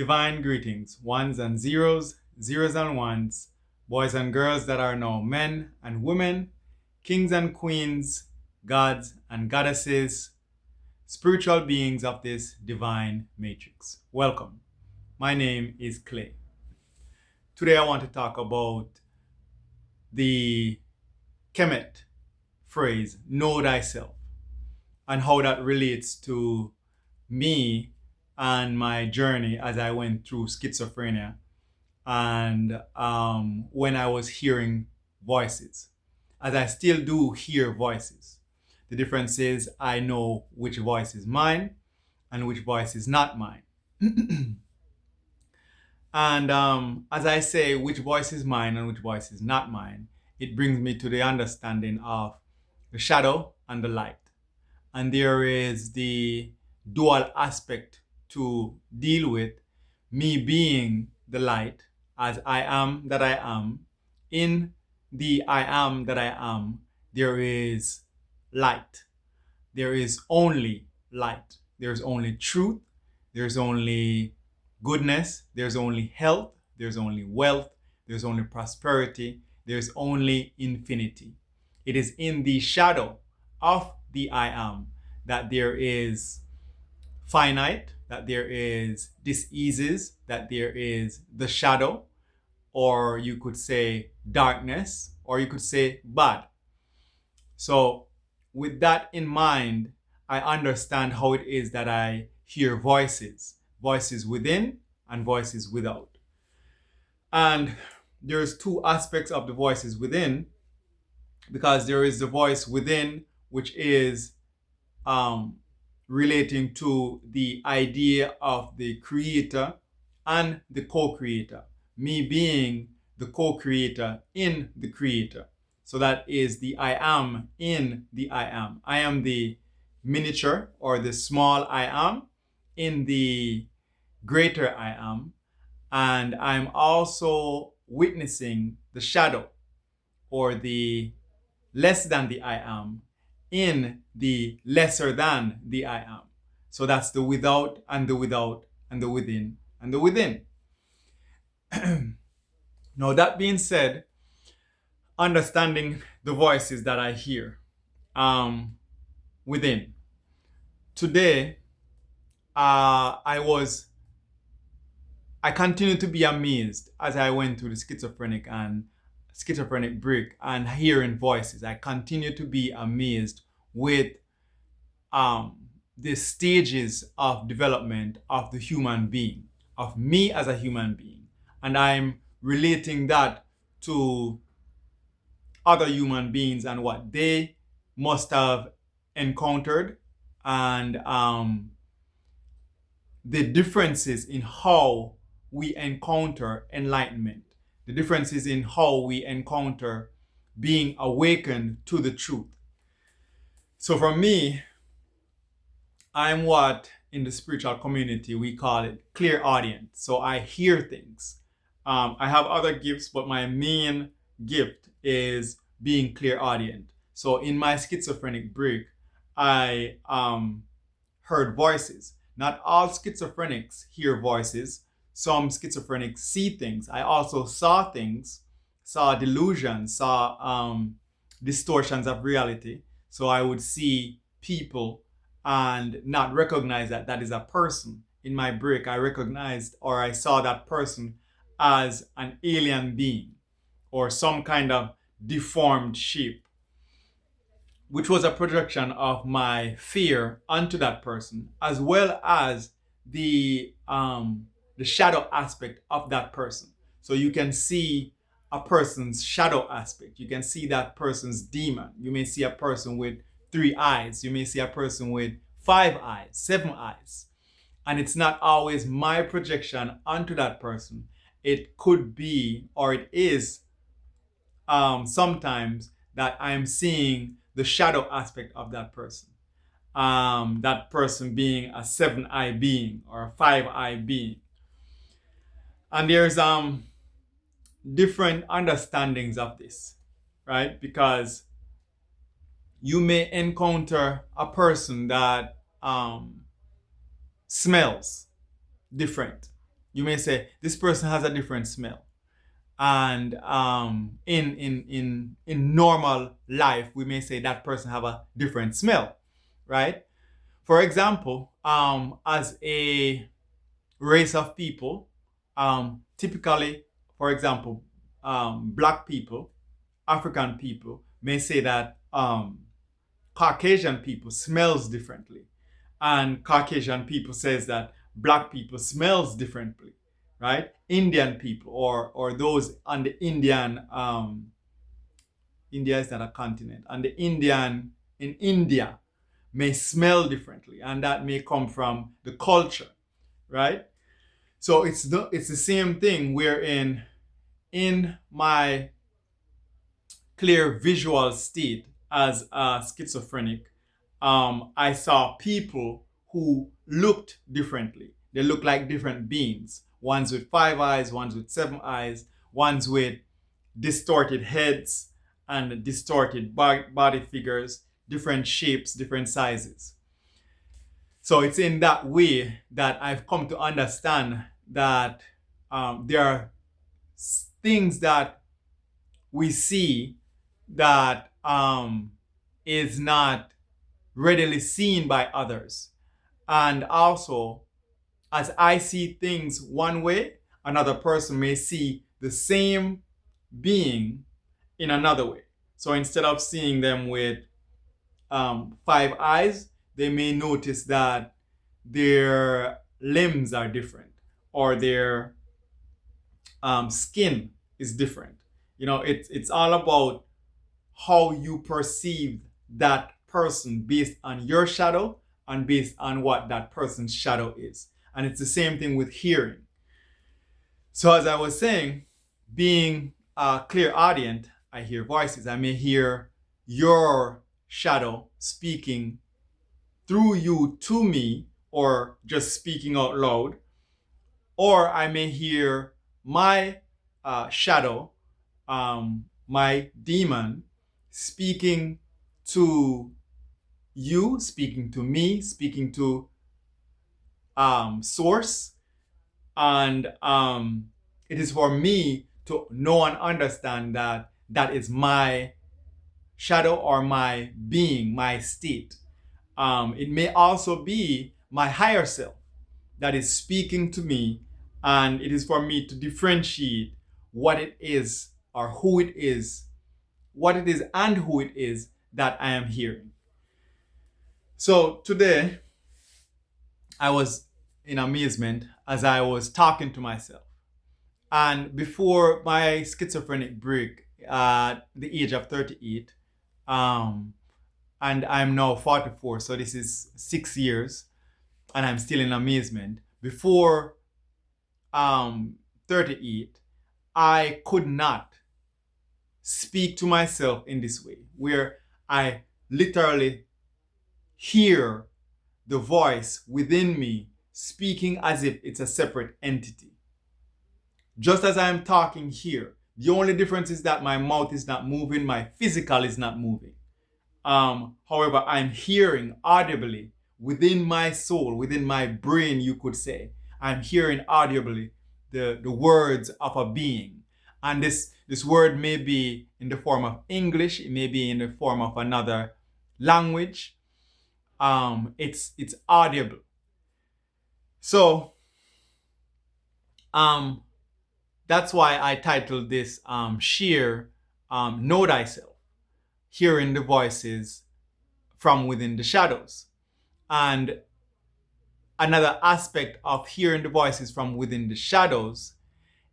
Divine greetings, ones and zeros, zeros and ones, boys and girls that are now men and women, kings and queens, gods and goddesses, spiritual beings of this divine matrix. Welcome. My name is Clay. Today I want to talk about the Kemet phrase, know thyself, and how that relates to me and my journey as I went through schizophrenia and when I was hearing voices, as I still do hear voices. The difference is I know which voice is mine and which voice is not mine. And as I say, which voice is mine and which voice is not mine, it brings me to the understanding of the shadow and the light. And there is the dual aspect to deal with, me being the light as I am that I am. In the I am that I am, there is light. There is only light. There's only truth. There's only goodness. There's only health. There's only wealth. There's only prosperity. There's only infinity. It is in the shadow of the I am that there is finite, that there is diseases, that there is the shadow, or you could say darkness, or you could say bad. So with that in mind, I understand how it is that I hear voices within and voices without. And there's two aspects of the voices within, because there is the voice within, which is relating to the idea of the creator and the co-creator. Me being the co-creator in the creator. So that is the I am in the I am. I am the miniature or the small I am in the greater I am. And I'm also witnessing the shadow or the less than the I am in the lesser than the I am. So that's the without and the without and the within and the within. Now, that being said, understanding the voices that I hear within. Today, I continue to be amazed as I went through the schizophrenic break and hearing voices. I continue to be amazed with the stages of development of the human being, of me as a human being. And I'm relating that to other human beings and what they must have encountered, and the differences in how we encounter enlightenment, the differences in how we encounter being awakened to the truth. So for me, I'm what in the spiritual community we call it clairaudience. So I hear things. I have other gifts, but my main gift is being clairaudient. So in my schizophrenic break, I heard voices. Not all schizophrenics hear voices. Some schizophrenics see things. I also saw things, saw delusions, saw distortions of reality. So I would see people and not recognize that that is a person. In my break, I recognized or I saw that person as an alien being or some kind of deformed shape, which was a projection of my fear onto that person, as well as the shadow aspect of that person. So you can see a person's shadow aspect. You can see that person's demon. You may see a person with 3 eyes. You may see a person with 5 eyes, 7 eyes. And it's not always my projection onto that person. It could be, or it is sometimes that I'm seeing the shadow aspect of that person. That person being a 7-eye being or a 5-eye being. And there's different understandings of this, right? Because you may encounter a person that smells different. You may say this person has a different smell. And in normal life, we may say that person have a different smell, right? For example, as a race of people, typically, for example, black people, African people may say that Caucasian people smells differently, and Caucasian people says that black people smells differently, right? Indian people or those on the Indian India is not a continent, and the Indian in India may smell differently, and that may come from the culture, right? So it's the same thing wherein in my clear visual state as a schizophrenic, I saw people who looked differently. They looked like different beings. Ones with 5 eyes, ones with 7 eyes, ones with distorted heads and distorted body figures, different shapes, different sizes. So it's in that way that I've come to understand that there are things that we see that is not readily seen by others. And also, as I see things one way, another person may see the same being in another way. So instead of seeing them with 5 eyes, they may notice that their limbs are different or their skin is different. You know, it's all about how you perceive that person based on your shadow and based on what that person's shadow is. And it's the same thing with hearing. So as I was saying, being a clairaudient, I hear voices. I may hear your shadow speaking through you to me or just speaking out loud. Or I may hear my shadow, my demon, speaking to you, speaking to me, speaking to source. And it is for me to know and understand that that is my shadow or my being, my state. It may also be my higher self that is speaking to me, and it is for me to differentiate what it is or who it is, what it is and who it is that I am hearing. So today, I was in amazement as I was talking to myself. And before my schizophrenic break at the age of 38, and I'm now 44, so this is 6 years, and I'm still in amazement. Before 38, I could not speak to myself in this way, where I literally hear the voice within me speaking as if it's a separate entity. Just as I'm talking here, the only difference is that my mouth is not moving, my physical is not moving. However, I'm hearing audibly within my soul, within my brain, you could say. I'm hearing audibly the words of a being. And this word may be in the form of English, it may be in the form of another language. It's audible. So that's why I titled this Sheer Know Thyself, hearing the voices from within the shadows. And another aspect of hearing the voices from within the shadows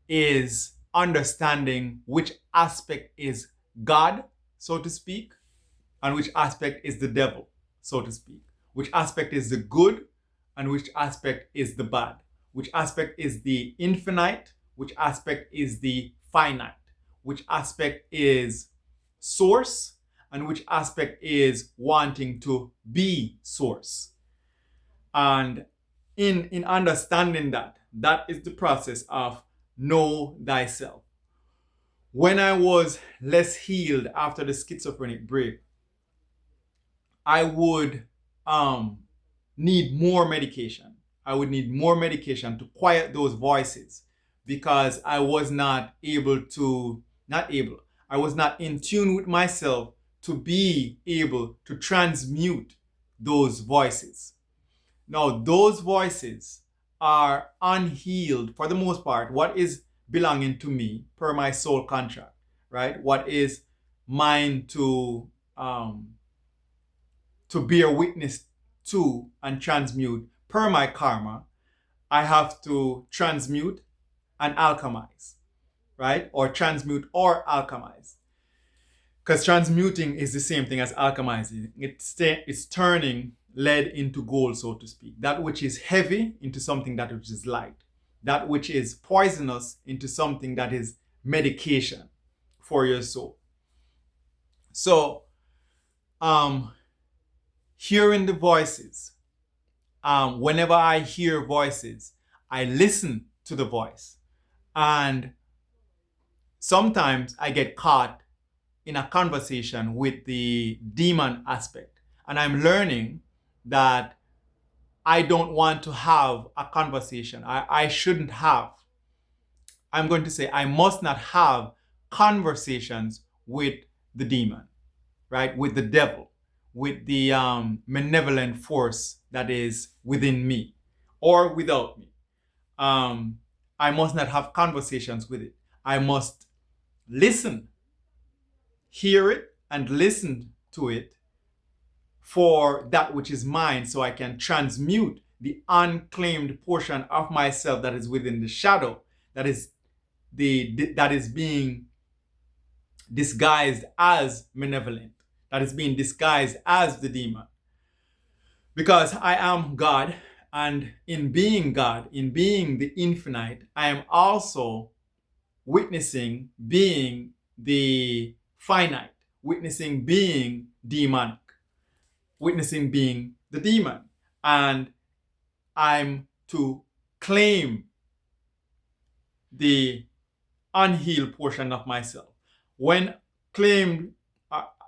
is understanding which aspect is God, so to speak, and which aspect is the devil, so to speak. Which aspect is the good and which aspect is the bad. Which aspect is the infinite, which aspect is the finite. Which aspect is source and which aspect is wanting to be source. And in understanding that, that is the process of know thyself. When I was less healed after the schizophrenic break, I would need more medication. I would need more medication to quiet those voices, because I was not in tune with myself to be able to transmute those voices. Now, those voices are unhealed for the most part. What is belonging to me per my soul contract, right? What is mine to bear witness to and transmute per my karma, I have to transmute and alchemize, right? Or transmute or alchemize. Because transmuting is the same thing as alchemizing. It's turning lead into gold, so to speak. That which is heavy into something that which is light. That which is poisonous into something that is medication for your soul. So, hearing the voices, whenever I hear voices, I listen to the voice. And sometimes I get caught in a conversation with the demon aspect. And I'm learning that I don't want to have a conversation. I shouldn't have. I'm going to say I must not have conversations with the demon, right? With the devil, with the malevolent force that is within me or without me. I must not have conversations with it. I must listen, hear it, and listen to it for that which is mine, so I can transmute the unclaimed portion of myself that is within the shadow, that is being disguised as malevolent, that is being disguised as the demon. Because I am God, and in being God, in being the infinite, I am also witnessing being the finite, witnessing being demonic, witnessing being the demon. And I'm to claim the unhealed portion of myself. When claimed,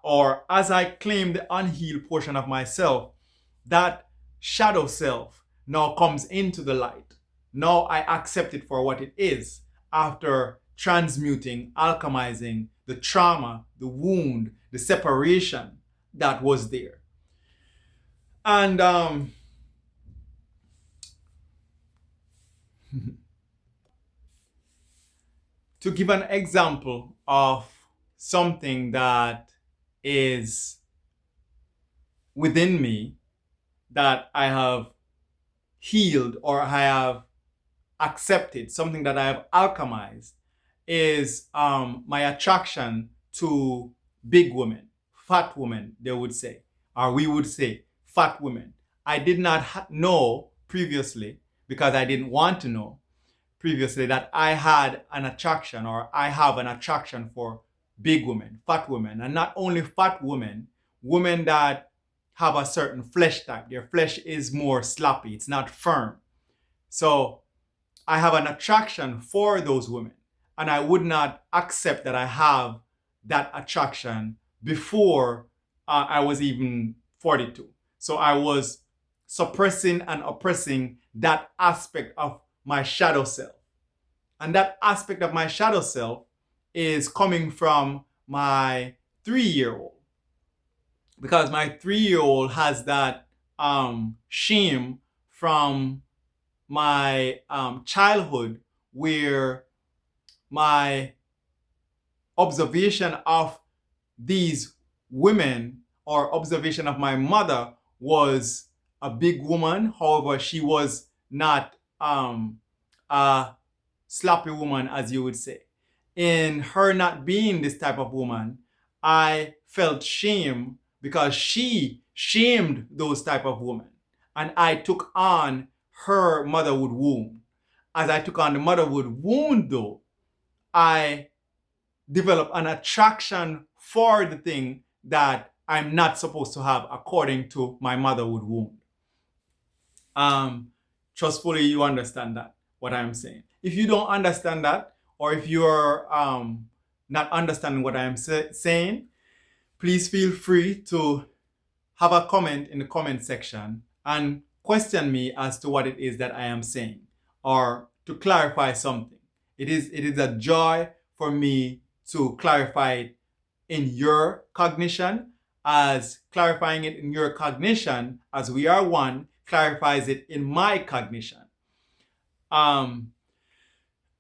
or as I claim the unhealed portion of myself, that shadow self now comes into the light. Now I accept it for what it is, after transmuting, alchemizing the trauma, the wound, the separation that was there. And to give an example of something that is within me that I have healed or I have accepted, something that I have alchemized, is my attraction to big women, fat women, they would say, or we would say fat women. I did not know previously, because I didn't want to know previously, that I had an attraction, or I have an attraction for big women, fat women. And not only fat women, women that have a certain flesh type. Their flesh is more sloppy, it's not firm. So I have an attraction for those women. And I would not accept that I have that attraction before I was even 42. So I was suppressing and oppressing that aspect of my shadow self. And that aspect of my shadow self is coming from my 3-year-old. Because my 3-year-old has that shame from my childhood, where my observation of these women, or observation of my mother, was a big woman. However, she was not a sloppy woman, as you would say. In her not being this type of woman, I felt shame, because she shamed those type of women. And I took on her motherhood wound. As I took on the motherhood wound, though, I developed an attraction for the thing that I'm not supposed to have according to my motherhood wound. Trustfully, you understand that, what I'm saying. If you don't understand that, or if you're not understanding what I'm saying, please feel free to have a comment in the comment section and question me as to what it is that I am saying or to clarify something. It is a joy for me to clarify it in your cognition, as clarifying it in your cognition as we are one clarifies it in my cognition.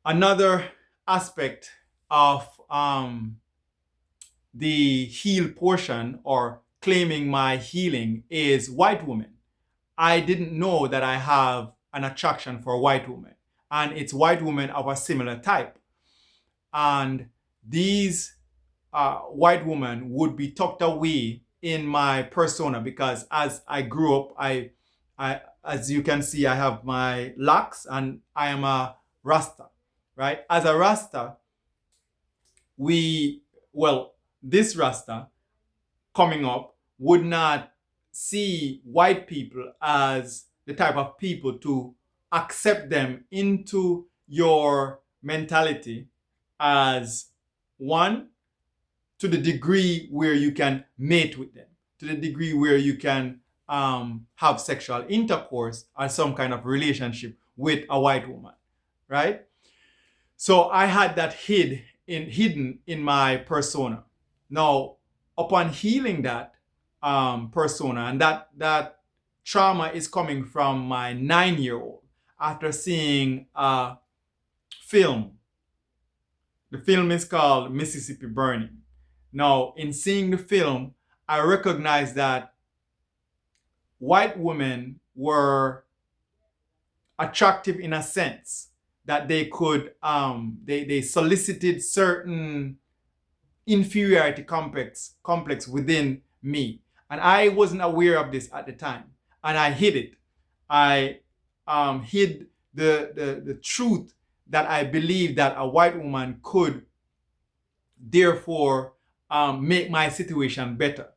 Another aspect of the healed portion or claiming my healing is white women. I didn't know that I have an attraction for white women, and it's white women of a similar type. And these white women would be tucked away in my persona because as I grew up, I as you can see, I have my locks and I am a Rasta, right? As a Rasta, this Rasta coming up would not see white people as the type of people to accept them into your mentality as one, to the degree where you can mate with them, to the degree where you can have sexual intercourse or some kind of relationship with a white woman, right? So I had that hidden in my persona. Now, upon healing that persona, and that trauma is coming from my 9-year-old after seeing a film. The film is called Mississippi Burning. Now, in seeing the film, I recognized that white women were attractive in a sense that they could, they solicited certain inferiority complex within me. And I wasn't aware of this at the time. And I hid it. I hid the truth that I believed that a white woman could therefore make my situation better.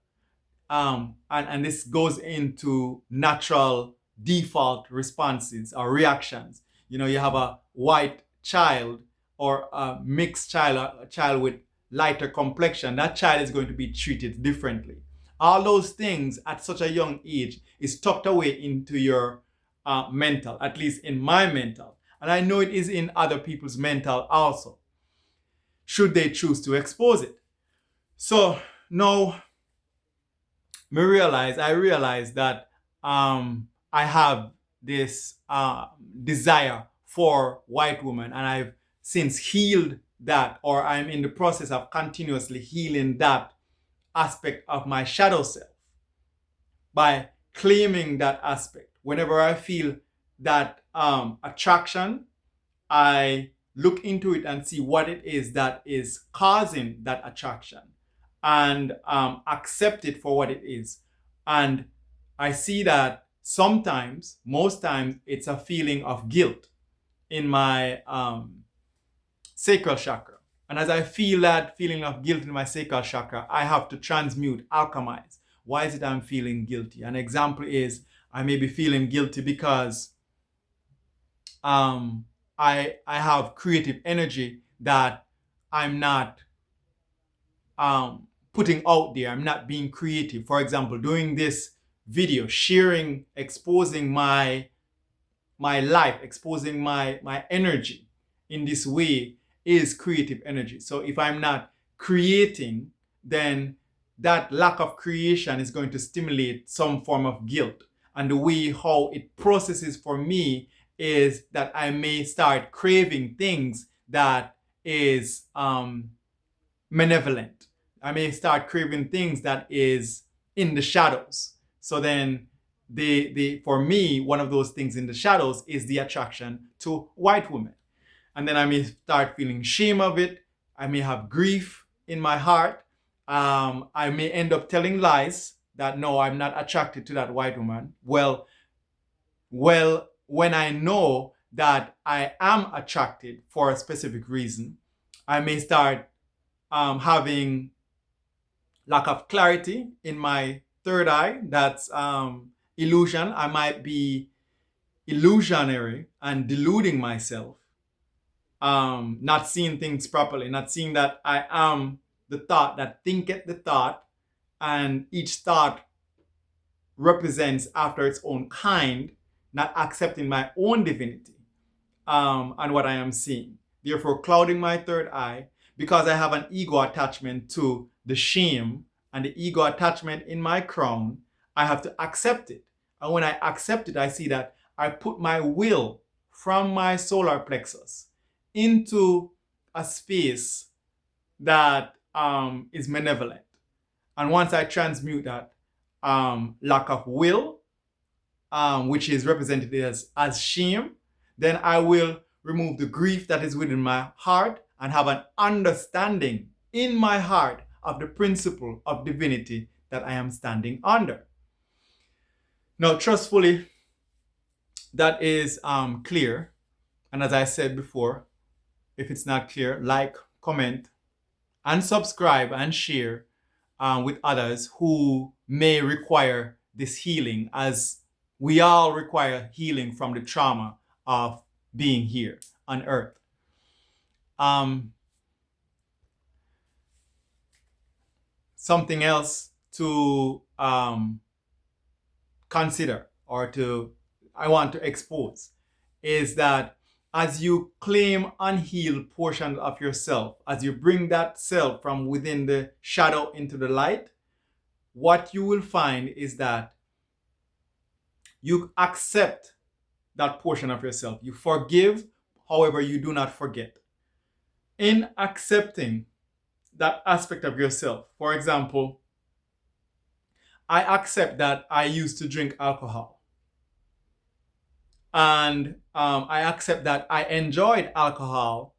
And this goes into natural default responses or reactions. You know, you have a white child or a mixed child, a child with lighter complexion, that child is going to be treated differently. All those things at such a young age is tucked away into your mental, at least in my mental. And I know it is in other people's mental also, should they choose to expose it. So now I realize that I have this desire for white women, and I've since healed that, or I'm in the process of continuously healing that aspect of my shadow self by claiming that aspect. Whenever I feel that attraction, I look into it and see what it is that is causing that attraction and accept it for what it is. And I see that sometimes, most times, it's a feeling of guilt in my sacral chakra. And as I feel that feeling of guilt in my sacral chakra, I have to transmute, alchemize. Why is it I'm feeling guilty? An example is I may be feeling guilty because I have creative energy that I'm not putting out there. I'm not being creative. For example, doing this video, sharing, exposing my life, exposing my energy in this way is creative energy. So if I'm not creating, then that lack of creation is going to stimulate some form of guilt. And the way how it processes for me is that I may start craving things that is malevolent. I may start craving things that is in the shadows. So then for me, one of those things in the shadows is the attraction to white women. And then I may start feeling shame of it. I may have grief in my heart. I may end up telling lies that no, I'm not attracted to that white woman. Well, when I know that I am attracted for a specific reason, I may start having lack of clarity in my third eye. That's illusion. I might be illusionary and deluding myself, not seeing things properly, not seeing that I am the thought that thinketh the thought, and each thought represents after its own kind, not accepting my own divinity and what I am seeing. Therefore, clouding my third eye because I have an ego attachment to the shame and the ego attachment in my crown. I have to accept it. And when I accept it, I see that I put my will from my solar plexus into a space that is malevolent. And once I transmute that lack of will, which is represented as shame, then I will remove the grief that is within my heart and have an understanding in my heart of the principle of divinity that I am standing under. Now, trustfully, that is clear. And as I said before, if it's not clear, like, comment, and subscribe and share with others who may require this healing, as we all require healing from the trauma of being here on earth. Something else to consider, or I want to expose, is that as you claim unhealed portions of yourself, as you bring that self from within the shadow into the light, what you will find is that you accept that portion of yourself. You forgive, however, you do not forget. In accepting that aspect of yourself, for example, I accept that I used to drink alcohol. And I accept that I enjoyed alcohol.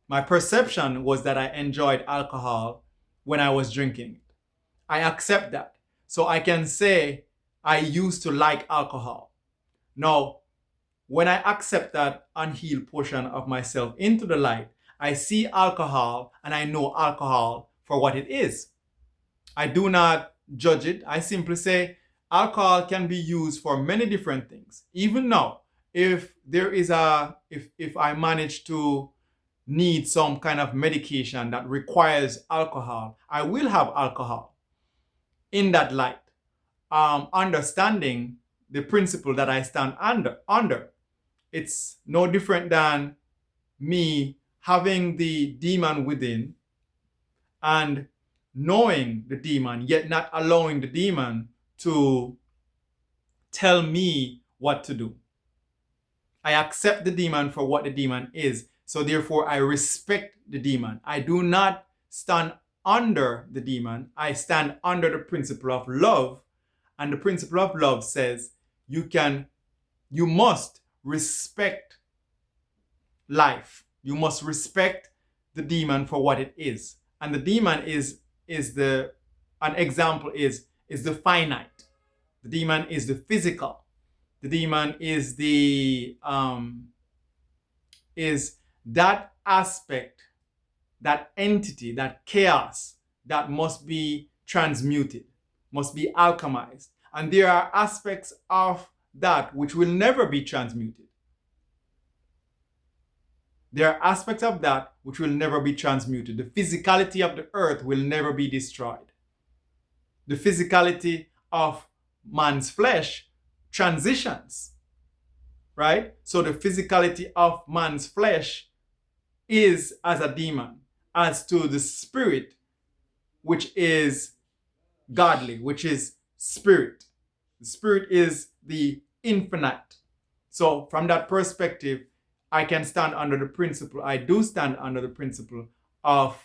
My perception was that I enjoyed alcohol when I was drinking. I accept that. So I can say I used to like alcohol. Now, when I accept that unhealed portion of myself into the light, I see alcohol and I know alcohol for what it is. I do not judge it. I simply say alcohol can be used for many different things. Even now, if I manage to need some kind of medication that requires alcohol, I will have alcohol in that light. Understanding the principle that I stand under. It's no different than me having the demon within and knowing the demon, yet not allowing the demon to tell me what to do. I accept the demon for what the demon is. So therefore, I respect the demon. I do not stand under the demon. I stand under the principle of love. And the principle of love says you must respect life. You must respect the demon for what it is. And the demon an example is the finite. The demon is the physical. The demon is is that aspect, that entity, that chaos that must be transmuted, must be alchemized. And there are aspects of that which will never be transmuted. There are aspects of that which will never be transmuted. The physicality of the earth will never be destroyed. The physicality of man's flesh transitions, right? So the physicality of man's flesh is as a demon, as to the spirit, which is godly, which is spirit. The spirit is the infinite. So from that perspective, I can stand under the principle, I do stand under the principle of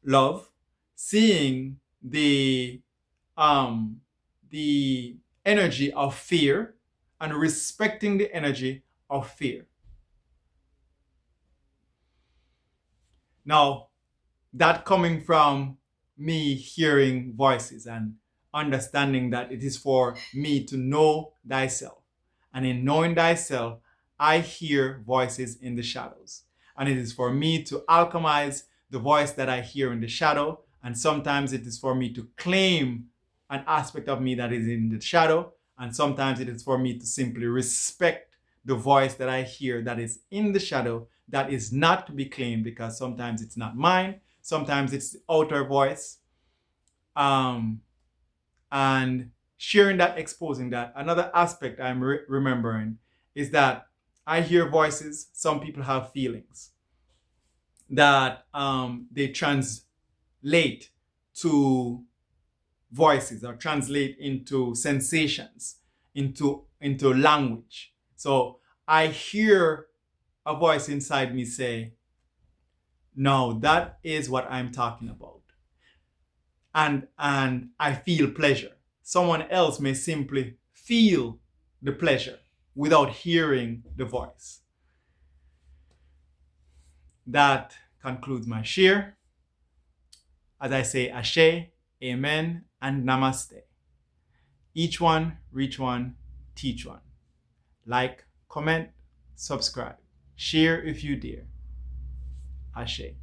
love, seeing the energy of fear and respecting the energy of fear. Now, that coming from me hearing voices and understanding that it is for me to know thyself. And in knowing thyself, I hear voices in the shadows. And it is for me to alchemize the voice that I hear in the shadow. And sometimes it is for me to claim an aspect of me that is in the shadow. And sometimes it is for me to simply respect the voice that I hear that is in the shadow, that is not to be claimed, because sometimes it's not mine. Sometimes it's the outer voice. And sharing that, exposing that. Another aspect I'm remembering is that I hear voices. Some people have feelings that they translate to voices or translate into sensations, into language. So I hear a voice inside me say, no, that is what I'm talking about. And I feel pleasure. Someone else may simply feel the pleasure without hearing the voice. That concludes my share. As I say, Ashe, Amen, and Namaste. Each one, reach one, teach one. Like, comment, subscribe. Share if you dare. Ashe.